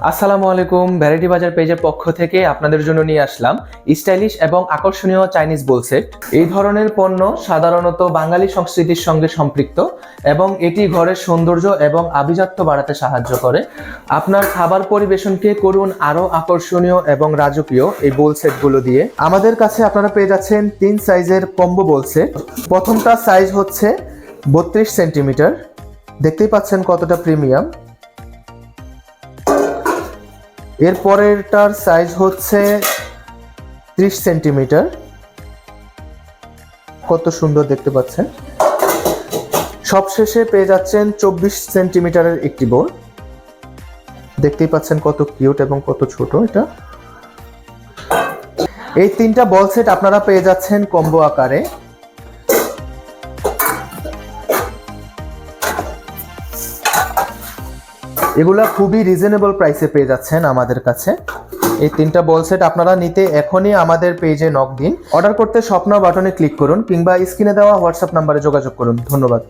আসসালামু আলাইকুম। ভ্যারাইটি বাজার পেজের পক্ষ থেকে আপনাদের জন্য নিয়ে আসলাম স্টাইলিশ এবং আকর্ষণীয় চাইনিজ বোল সেট। এই ধরনের পণ্য সাধারণত বাঙালি সংস্কৃতির সঙ্গে সম্পৃক্ত এবং এটি ঘরের সৌন্দর্য এবং আভিজাত্য বাড়াতে সাহায্য করে। আপনার খাবার পরিবেশনকে করুন আরো আকর্ষণীয় এবং রাজকীয় এই বোল সেটগুলো দিয়ে। আমাদের কাছে আপনারা পেয়ে যাচ্ছেন 3 সাইজের কম্বো বোল সেট। প্রথমটা সাইজ হচ্ছে 32 সেন্টিমিটার। দেখতেই পাচ্ছেন কতটা প্রিমিয়াম। এর পরেরটার সাইজ হচ্ছে 30 সেন্টিমিটার। কত সুন্দর দেখতে পাচ্ছেন। সবশেষে পেয়ে যাচ্ছেন 24 সেন্টিমিটারের একটি বোল। দেখতেই পাচ্ছেন কত কিউট এবং কত ছোট এটা। এই তিনটা বল সেট আপনারা পেয়ে যাচ্ছেন কম্বো আকারে। এগুলা খুবই রিজনেবল প্রাইসে পেয়ে যাচ্ছেন আমাদের কাছে। এই তিনটা বল সেট আপনারা নিতে এখনই আমাদের পেজে নক দিন। অর্ডার করতে শপ নাও বাটনে ক্লিক করুন কিংবা স্ক্রিনে দেওয়া হোয়াটসঅ্যাপ নাম্বারে যোগাযোগ করুন। ধন্যবাদ।